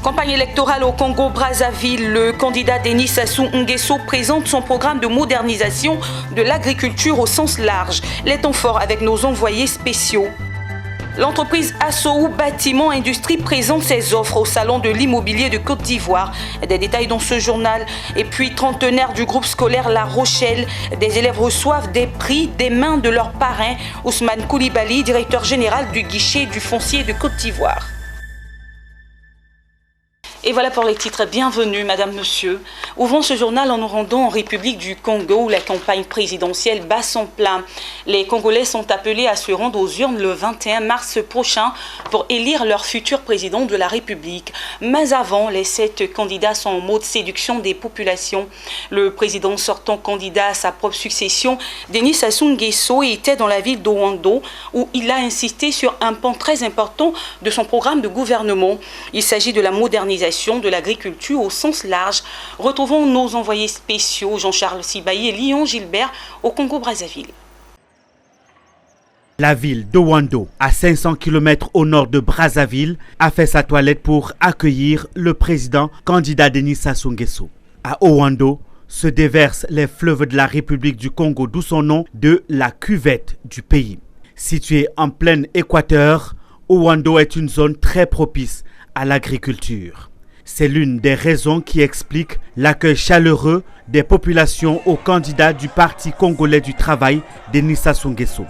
Campagne électorale au Congo-Brazzaville, le candidat Denis Sassou Nguesso présente son programme de modernisation de l'agriculture au sens large. Les temps forts avec nos envoyés spéciaux. L'entreprise Assou Bâtiment Industrie présente ses offres au Salon de l'immobilier de Côte d'Ivoire. Des détails dans ce journal. Et puis, trentenaire du groupe scolaire La Rochelle. Des élèves reçoivent des prix des mains de leur parrain, Ousmane Koulibaly, directeur général du guichet du foncier de Côte d'Ivoire. Et voilà pour les titres. Bienvenue, madame, monsieur. Ouvrons ce journal en nous rendant en République du Congo où la campagne présidentielle bat son plein. Les Congolais sont appelés à se rendre aux urnes le 21 mars prochain pour élire leur futur président de la République. Mais avant, les 7 candidats sont en mode séduction des populations. Le président sortant candidat à sa propre succession, Denis Sassou Nguesso, était dans la ville d'Owando où il a insisté sur un pan très important de son programme de gouvernement. Il s'agit de la modernisation de l'agriculture au sens large. Retrouvons nos envoyés spéciaux Jean-Charles Sibayi et Lyon Gilbert au Congo-Brazzaville. La ville d'Owando, à 500 km au nord de Brazzaville, a fait sa toilette pour accueillir le président candidat Denis Sassou Nguesso. À Owando se déversent les fleuves de la République du Congo, d'où son nom de la cuvette du pays. Située en plein équateur, Owando est une zone très propice à l'agriculture. C'est l'une des raisons qui explique l'accueil chaleureux des populations aux candidats du Parti congolais du travail, Denis Sassou Nguesso.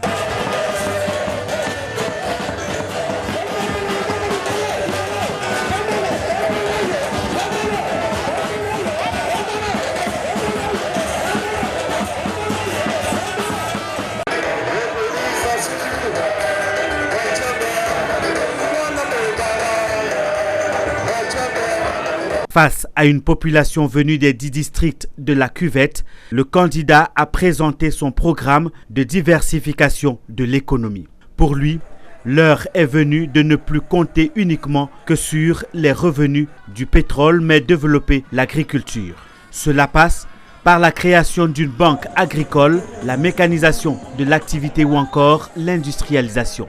Face à une population venue des 10 districts de la cuvette, le candidat a présenté son programme de diversification de l'économie. Pour lui, l'heure est venue de ne plus compter uniquement que sur les revenus du pétrole, mais développer l'agriculture. Cela passe par la création d'une banque agricole, la mécanisation de l'activité ou encore l'industrialisation.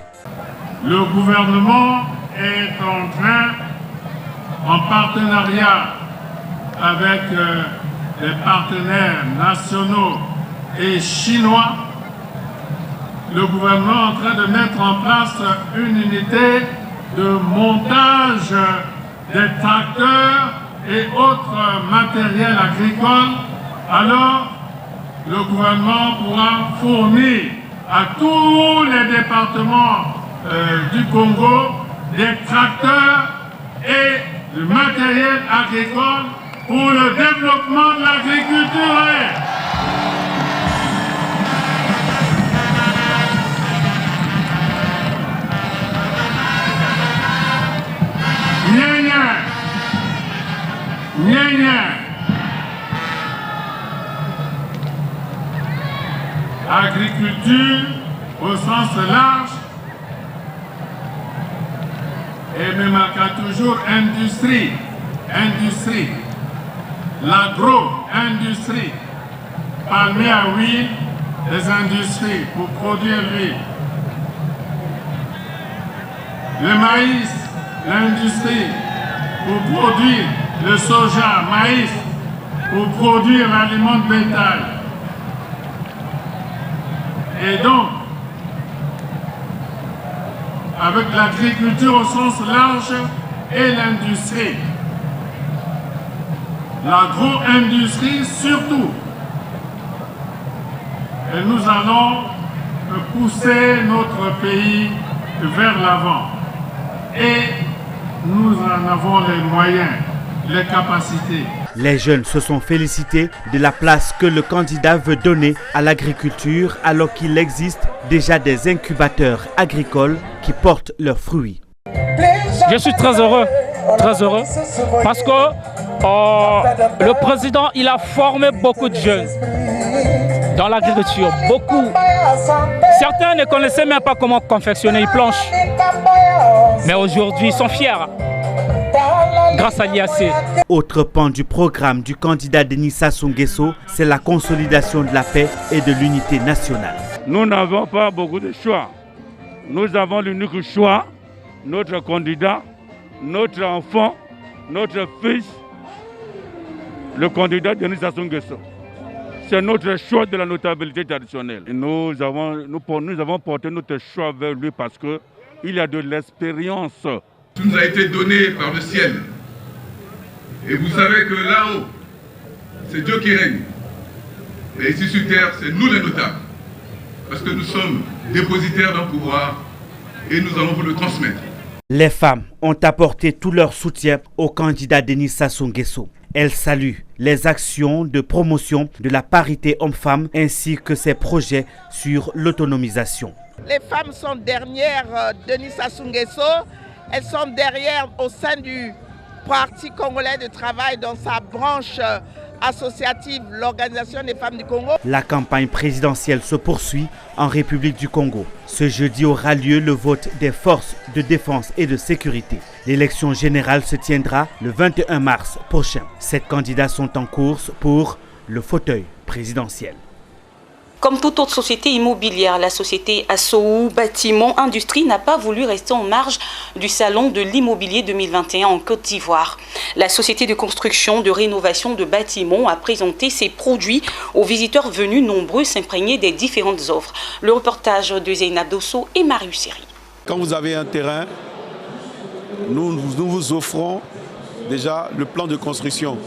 Le gouvernement est en train, en partenariat avec les partenaires nationaux et chinois, le gouvernement est en train de mettre en place une unité de montage des tracteurs et autres matériels agricoles. Alors, le gouvernement pourra fournir à tous les départements du Congo des tracteurs et le matériel agricole pour le développement de l'agriculture. Agriculture au sens large. Et me marquera toujours industrie, l'agro-industrie, palmier à huile, les industries pour produire l'huile. Le maïs, l'industrie pour produire le soja, maïs, pour produire l'aliment de bétail. Et donc, avec l'agriculture au sens large et l'industrie. L'agro-industrie surtout. Et nous allons pousser notre pays vers l'avant. Et nous en avons les moyens, les capacités. Les jeunes se sont félicités de la place que le candidat veut donner à l'agriculture alors qu'il existe déjà des incubateurs agricoles qui portent leurs fruits. Je suis très heureux parce que le président il a formé beaucoup de jeunes dans l'agriculture, beaucoup. Certains ne connaissaient même pas comment confectionner une planche, mais aujourd'hui ils sont fiers. Grâce à l'IAC. Autre pan du programme du candidat Denis Sassou Nguesso, c'est la consolidation de la paix et de l'unité nationale. Nous n'avons pas beaucoup de choix. Nous avons l'unique choix, notre candidat, notre enfant, notre fils, le candidat Denis Sassou Nguesso. C'est notre choix de la notabilité traditionnelle. Et nous avons porté notre choix vers lui parce qu'il a de l'expérience. Tout nous a été donné par le ciel. Et vous savez que là-haut, c'est Dieu qui règne. Et ici sur terre, c'est nous les notables. Parce que nous sommes dépositaires d'un pouvoir et nous allons vous le transmettre. Les femmes ont apporté tout leur soutien au candidat Denis Sassou Nguesso. Elles saluent les actions de promotion de la parité homme-femme ainsi que ses projets sur l'autonomisation. Les femmes sont derrière Denis Sassou Nguesso. Elles sont derrière au sein du Parti congolais de travail dans sa branche associative, l'Organisation des femmes du Congo. La campagne présidentielle se poursuit en République du Congo. Ce jeudi aura lieu le vote des forces de défense et de sécurité. L'élection générale se tiendra le 21 mars prochain. 7 candidats sont en course pour le fauteuil présidentiel. Comme toute autre société immobilière, la société Assoou Bâtiment Industrie n'a pas voulu rester en marge du salon de l'immobilier 2021 en Côte d'Ivoire. La société de construction, de rénovation de bâtiments a présenté ses produits aux visiteurs venus nombreux s'imprégner des différentes offres. Le reportage de Zeynab Dosso et Marius Seri. Quand vous avez un terrain, nous vous offrons déjà le plan de construction,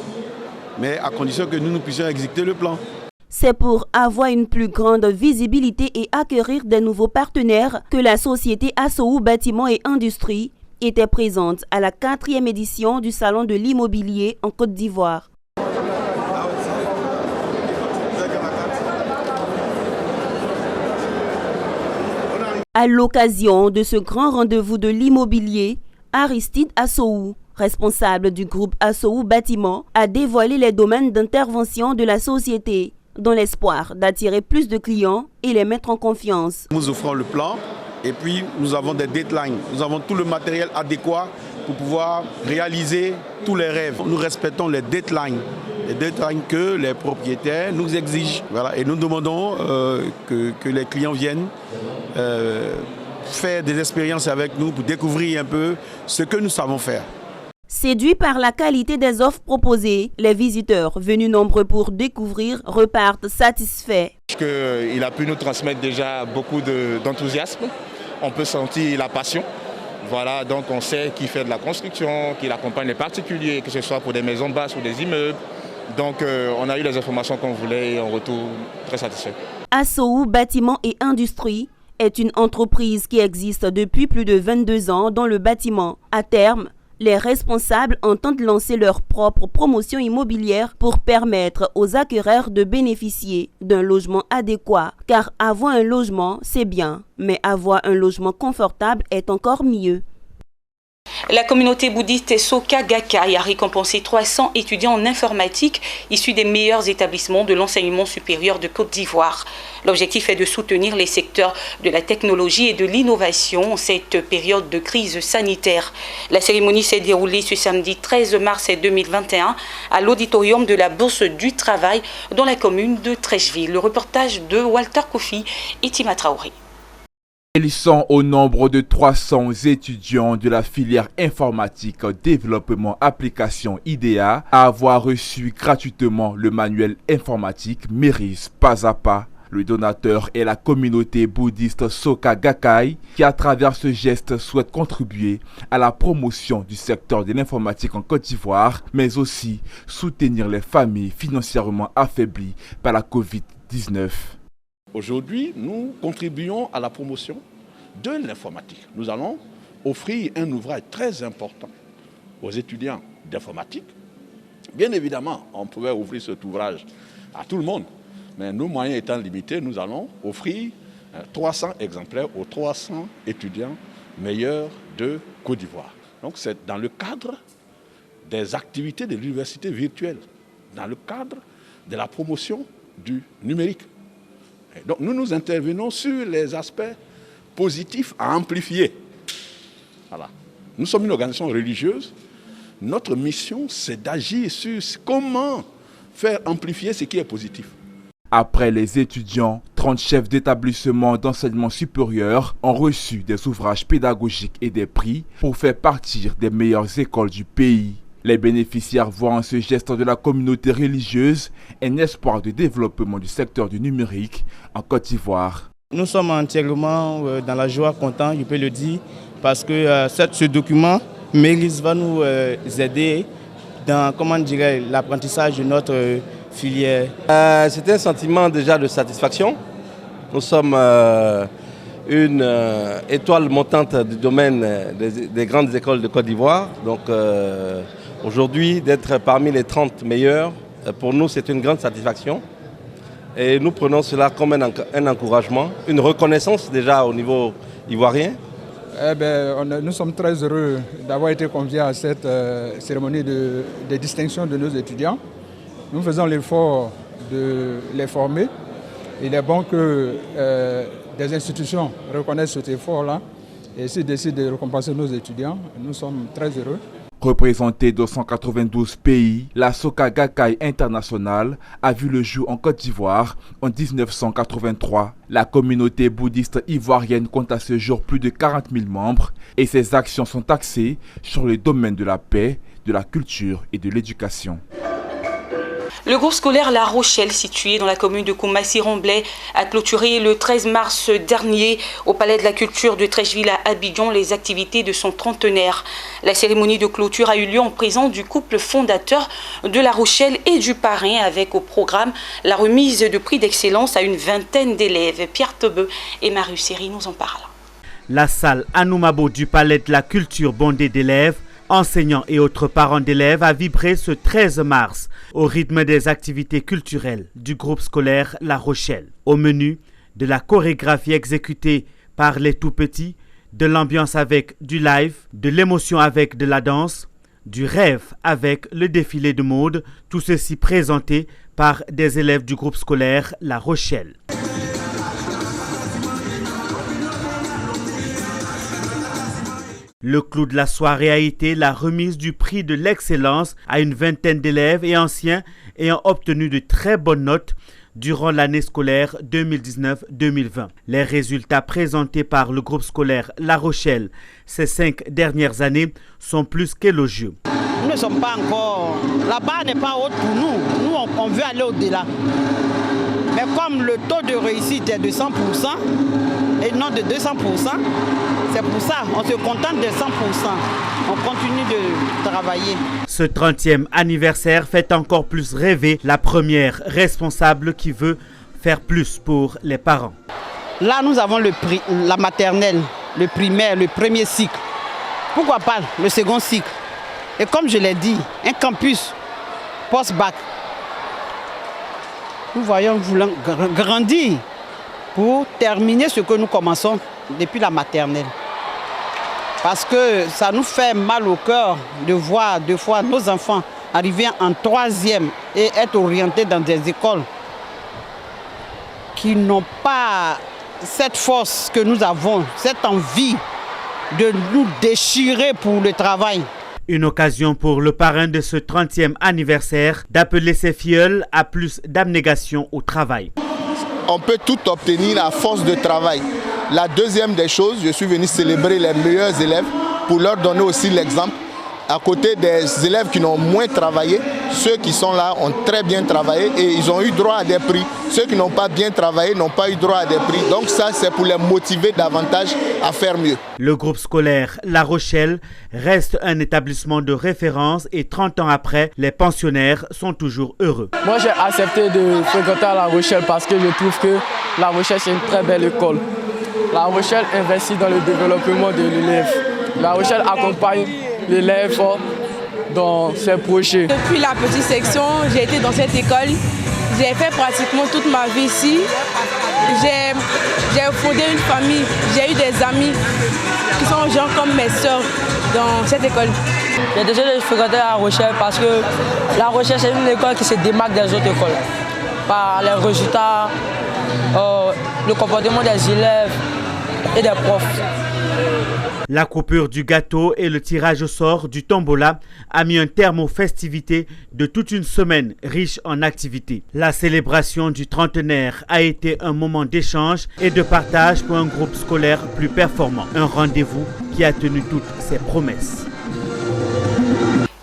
mais à condition que nous puissions exécuter le plan. C'est pour avoir une plus grande visibilité et acquérir des nouveaux partenaires que la société Assoou Bâtiment et Industrie était présente à la 4e édition du Salon de l'immobilier en Côte d'Ivoire. À l'occasion de ce grand rendez-vous de l'immobilier, Aristide Assoou, responsable du groupe Assoou Bâtiment, a dévoilé les domaines d'intervention de la société, dans l'espoir d'attirer plus de clients et les mettre en confiance. Nous offrons le plan et puis nous avons des deadlines. Nous avons tout le matériel adéquat pour pouvoir réaliser tous les rêves. Nous respectons les deadlines que les propriétaires nous exigent. Voilà. Et nous demandons que les clients viennent faire des expériences avec nous pour découvrir un peu ce que nous savons faire. Séduits par la qualité des offres proposées, les visiteurs venus nombreux pour découvrir repartent satisfaits. Il a pu nous transmettre déjà beaucoup d'enthousiasme. On peut sentir la passion. Voilà, donc on sait qu'il fait de la construction, qu'il accompagne les particuliers, que ce soit pour des maisons basses ou des immeubles. Donc on a eu les informations qu'on voulait et on retourne très satisfait. Assoou Bâtiment et Industrie est une entreprise qui existe depuis plus de 22 ans dans le bâtiment. À terme, les responsables entendent lancer leur propre promotion immobilière pour permettre aux acquéreurs de bénéficier d'un logement adéquat. Car avoir un logement, c'est bien, mais avoir un logement confortable est encore mieux. La communauté bouddhiste Soka Gakkai a récompensé 300 étudiants en informatique issus des meilleurs établissements de l'enseignement supérieur de Côte d'Ivoire. L'objectif est de soutenir les secteurs de la technologie et de l'innovation en cette période de crise sanitaire. La cérémonie s'est déroulée ce samedi 13 mars 2021 à l'auditorium de la Bourse du Travail dans la commune de Trècheville. Le reportage de Walter Kofi et Tima Traoré. Ils sont au nombre de 300 étudiants de la filière informatique développement application IDEA à avoir reçu gratuitement le manuel informatique Méris pas à pas. Le donateur est la communauté bouddhiste Soka Gakkai qui, à travers ce geste, souhaite contribuer à la promotion du secteur de l'informatique en Côte d'Ivoire, mais aussi soutenir les familles financièrement affaiblies par la Covid-19. Aujourd'hui, nous contribuons à la promotion de l'informatique. Nous allons offrir un ouvrage très important aux étudiants d'informatique. Bien évidemment, on pouvait ouvrir cet ouvrage à tout le monde, mais nos moyens étant limités, nous allons offrir 300 exemplaires aux 300 étudiants meilleurs de Côte d'Ivoire. Donc c'est dans le cadre des activités de l'université virtuelle, dans le cadre de la promotion du numérique. Et donc nous intervenons sur les aspects positifs à amplifier. Voilà. Nous sommes une organisation religieuse. Notre mission, c'est d'agir sur comment faire amplifier ce qui est positif. Après les étudiants, 30 chefs d'établissement d'enseignement supérieur ont reçu des ouvrages pédagogiques et des prix pour faire partir des meilleures écoles du pays. Les bénéficiaires voient en ce geste de la communauté religieuse un espoir de développement du secteur du numérique en Côte d'Ivoire. Nous sommes entièrement dans la joie, contents, je peux le dire, parce que ce document Méris va nous aider dans l'apprentissage de notre filière. C'est un sentiment déjà de satisfaction. Nous sommes une étoile montante du domaine des grandes écoles de Côte d'Ivoire. Donc aujourd'hui, d'être parmi les 30 meilleurs, pour nous c'est une grande satisfaction. Et nous prenons cela comme un encouragement, une reconnaissance déjà au niveau ivoirien. Nous sommes très heureux d'avoir été conviés à cette cérémonie de distinction de nos étudiants. Nous faisons l'effort de les former. Il est bon que des institutions reconnaissent cet effort-là et s'ils décident de récompenser nos étudiants, nous sommes très heureux. Représentée dans 192 pays, la Soka Gakkai International a vu le jour en Côte d'Ivoire en 1983. La communauté bouddhiste ivoirienne compte à ce jour plus de 40 000 membres et ses actions sont axées sur le domaine de la paix, de la culture et de l'éducation. Le groupe scolaire La Rochelle, situé dans la commune de Koumassi-Remblai, a clôturé le 13 mars dernier au Palais de la Culture de Treichville à Abidjan les activités de son trentenaire. La cérémonie de clôture a eu lieu en présence du couple fondateur de La Rochelle et du parrain, avec au programme la remise de prix d'excellence à une vingtaine d'élèves. Pierre Tebeu et Marius Seri nous en parlent. La salle Anoumabo du Palais de la Culture, bondée d'élèves, enseignants et autres parents d'élèves, a vibré ce 13 mars au rythme des activités culturelles du groupe scolaire La Rochelle. Au menu, de la chorégraphie exécutée par les tout-petits, de l'ambiance avec du live, de l'émotion avec de la danse, du rêve avec le défilé de mode, tout ceci présenté par des élèves du groupe scolaire La Rochelle. Le clou de la soirée a été la remise du prix de l'excellence à une vingtaine d'élèves et anciens ayant obtenu de très bonnes notes durant l'année scolaire 2019-2020. Les résultats présentés par le groupe scolaire La Rochelle ces 5 dernières années sont plus qu'élogieux. Nous ne sommes pas encore... La barre n'est pas haute pour nous. Nous, on veut aller au-delà. Mais comme le taux de réussite est de 100% et non de 200%, c'est pour ça on se contente de 100%. On continue de travailler. Ce 30e anniversaire fait encore plus rêver la première responsable qui veut faire plus pour les parents. Là, nous avons la maternelle, le primaire, le premier cycle. Pourquoi pas le second cycle? Et comme je l'ai dit, un campus post-bac. Nous voyons vouloir grandir pour terminer ce que nous commençons depuis la maternelle. Parce que ça nous fait mal au cœur de voir deux fois nos enfants arriver en 3e et être orientés dans des écoles qui n'ont pas cette force que nous avons, cette envie de nous déchirer pour le travail. Une occasion pour le parrain de ce 30e anniversaire d'appeler ses filleuls à plus d'abnégation au travail. On peut tout obtenir à force de travail. La deuxième des choses, je suis venu célébrer les meilleurs élèves pour leur donner aussi l'exemple. À côté des élèves qui n'ont moins travaillé, ceux qui sont là ont très bien travaillé et ils ont eu droit à des prix. Ceux qui n'ont pas bien travaillé n'ont pas eu droit à des prix. Donc ça, c'est pour les motiver davantage à faire mieux. Le groupe scolaire La Rochelle reste un établissement de référence et 30 ans après, les pensionnaires sont toujours heureux. Moi, j'ai accepté de fréquenter La Rochelle parce que je trouve que La Rochelle, c'est une très belle école. La Rochelle investit dans le développement de l'élève. La Rochelle accompagne l'élève dans ses projets. Depuis la petite section, j'ai été dans cette école. J'ai fait pratiquement toute ma vie ici. J'ai fondé une famille. J'ai eu des amis qui sont gens comme mes soeurs dans cette école. J'ai déjà fréquenté La Rochelle parce que La Rochelle, c'est une école qui se démarque des autres écoles par les résultats, le comportement des élèves et des profs. La coupure du gâteau et le tirage au sort du tombola a mis un terme aux festivités de toute une semaine riche en activités. La célébration du trentenaire a été un moment d'échange et de partage pour un groupe scolaire plus performant. Un rendez-vous qui a tenu toutes ses promesses.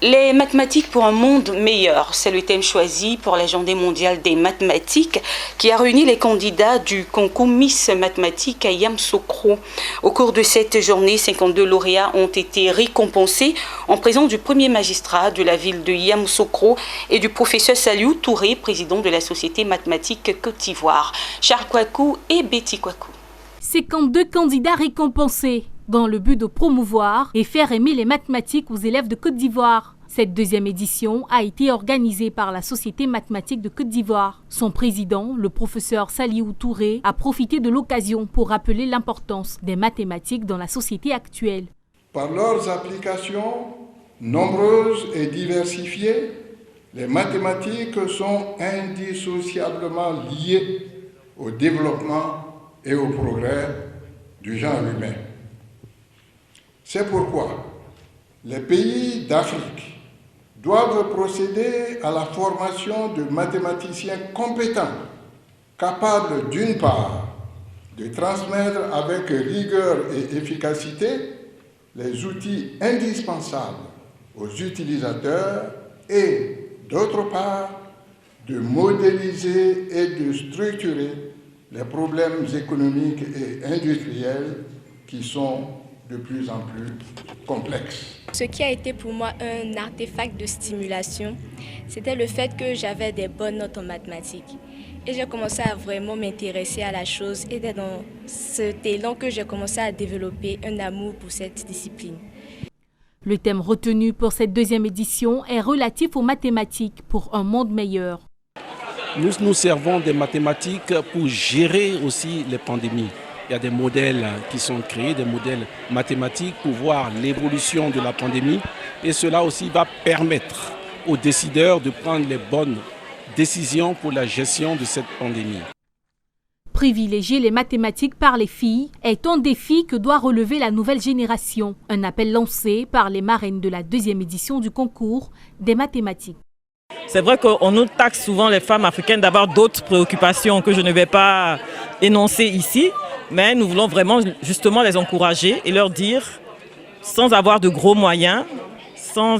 Les mathématiques pour un monde meilleur, c'est le thème choisi pour la Journée mondiale des mathématiques qui a réuni les candidats du concours Miss Mathématiques à Yamoussoukro. Au cours de cette journée, 52 lauréats ont été récompensés en présence du premier magistrat de la ville de Yamoussoukro et du professeur Saliou Touré, président de la Société mathématique Côte d'Ivoire. Charles Kouakou et Betty Kouakou. 52 candidats récompensés dans le but de promouvoir et faire aimer les mathématiques aux élèves de Côte d'Ivoire. Cette deuxième édition a été organisée par la Société mathématique de Côte d'Ivoire. Son président, le professeur Saliou Touré, a profité de l'occasion pour rappeler l'importance des mathématiques dans la société actuelle. Par leurs applications nombreuses et diversifiées, les mathématiques sont indissociablement liées au développement et au progrès du genre humain. C'est pourquoi les pays d'Afrique doivent procéder à la formation de mathématiciens compétents, capables d'une part de transmettre avec rigueur et efficacité les outils indispensables aux utilisateurs et d'autre part de modéliser et de structurer les problèmes économiques et industriels qui sont de plus en plus complexe. Ce qui a été pour moi un artefact de stimulation, c'était le fait que j'avais des bonnes notes en mathématiques. Et j'ai commencé à vraiment m'intéresser à la chose et c'est dans cet élan que j'ai commencé à développer un amour pour cette discipline. Le thème retenu pour cette deuxième édition est relatif aux mathématiques pour un monde meilleur. Nous nous servons des mathématiques pour gérer aussi les pandémies. Il y a des modèles qui sont créés, des modèles mathématiques pour voir l'évolution de la pandémie. Et cela aussi va permettre aux décideurs de prendre les bonnes décisions pour la gestion de cette pandémie. Privilégier les mathématiques par les filles est un défi que doit relever la nouvelle génération. Un appel lancé par les marraines de la deuxième édition du concours des mathématiques. C'est vrai qu'on nous taxe souvent les femmes africaines d'avoir d'autres préoccupations que je ne vais pas énoncer ici. Mais nous voulons vraiment justement les encourager et leur dire, sans avoir de gros moyens, sans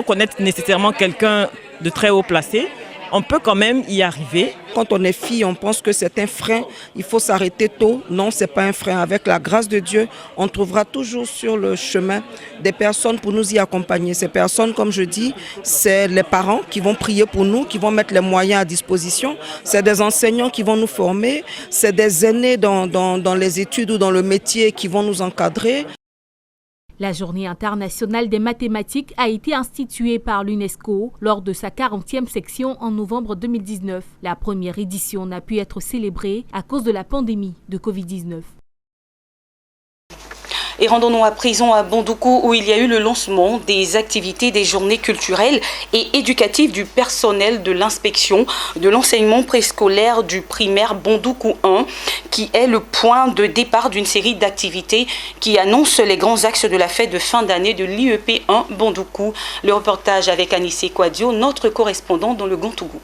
connaître nécessairement quelqu'un de très haut placé, on peut quand même y arriver. Quand on est fille, on pense que c'est un frein, il faut s'arrêter tôt. Non, ce n'est pas un frein. Avec la grâce de Dieu, on trouvera toujours sur le chemin des personnes pour nous y accompagner. Ces personnes, comme je dis, c'est les parents qui vont prier pour nous, qui vont mettre les moyens à disposition. C'est des enseignants qui vont nous former. C'est des aînés dans les études ou dans le métier qui vont nous encadrer. La Journée internationale des mathématiques a été instituée par l'UNESCO lors de sa 40e section en novembre 2019. La première édition n'a pu être célébrée à cause de la pandémie de Covid-19. Et rendons-nous à présent à Bondoukou où il y a eu le lancement des activités des journées culturelles et éducatives du personnel de l'inspection de l'enseignement préscolaire du primaire Bondoukou 1 qui est le point de départ d'une série d'activités qui annoncent les grands axes de la fête de fin d'année de l'IEP 1 Bondoukou. Le reportage avec Anissé Kouadio, notre correspondant dans le Gantougou.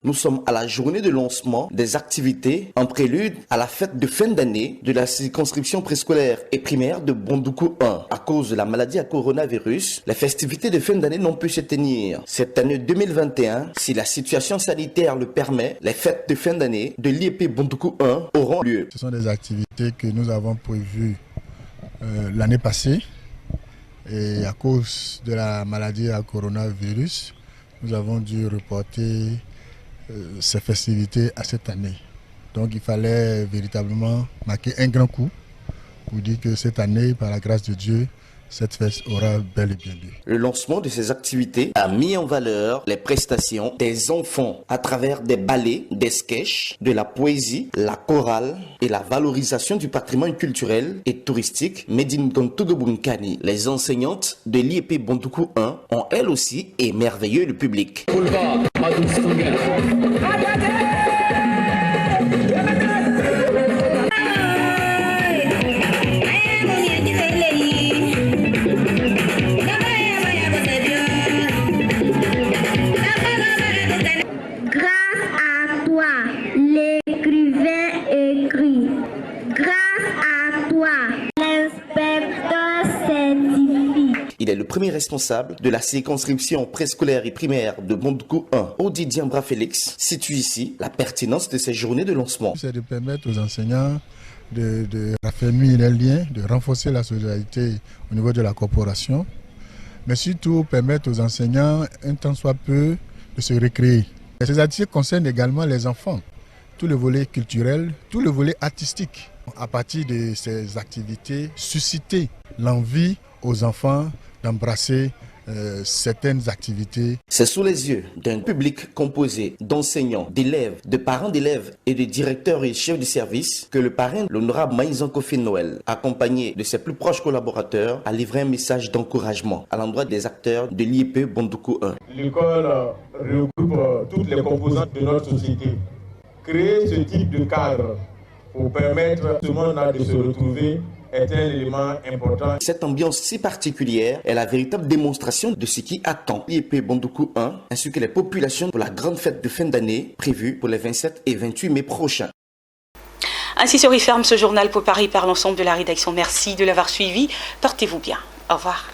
Nous sommes à la journée de lancement des activités en prélude à la fête de fin d'année de la circonscription préscolaire et primaire de Bondoukou 1. À cause de la maladie à coronavirus, les festivités de fin d'année n'ont pu se tenir. Cette année 2021, si la situation sanitaire le permet, les fêtes de fin d'année de l'IEP Bondoukou 1 auront lieu. Ce sont des activités que nous avons prévues l'année passée et à cause de la maladie à coronavirus, nous avons dû reporter ces festivités à cette année. Donc il fallait véritablement marquer un grand coup pour dire que cette année, par la grâce de Dieu, cette fête aura bel et bien lieu. Le lancement de ces activités a mis en valeur les prestations des enfants à travers des ballets, des sketchs, de la poésie, la chorale et la valorisation du patrimoine culturel et touristique Medine Gontougoubunkani. Les enseignantes de l'IEP Bondoukou 1 ont elles aussi émerveillé le public. Il est le premier responsable de la circonscription préscolaire et primaire de Bondoukou 1, Audi Diambra Félix, situe ici la pertinence de ces journées de lancement. C'est de permettre aux enseignants de raffermir les liens, de renforcer la solidarité au niveau de la corporation, mais surtout permettre aux enseignants, un temps soit peu, de se recréer. Et ces activités concernent également les enfants, tout le volet culturel, tout le volet artistique. À partir de ces activités, susciter l'envie aux enfants d'embrasser certaines activités. C'est sous les yeux d'un public composé d'enseignants, d'élèves, de parents d'élèves et de directeurs et chefs de service que le parrain, l'honorable Maïzan Kofi Noël, accompagné de ses plus proches collaborateurs, a livré un message d'encouragement à l'endroit des acteurs de l'IEP Bondoukou 1. L'école regroupe toutes les composantes de notre société. Créer ce type de cadre pour permettre à tout le monde de se retrouver est un élément important. Cette ambiance si particulière est la véritable démonstration de ce qui attend l'IEP Bondoukou 1 ainsi que les populations pour la grande fête de fin d'année prévue pour les 27 et 28 mai prochains. Ainsi se referme ce journal pour Paris par l'ensemble de la rédaction. Merci de l'avoir suivi. Portez-vous bien. Au revoir.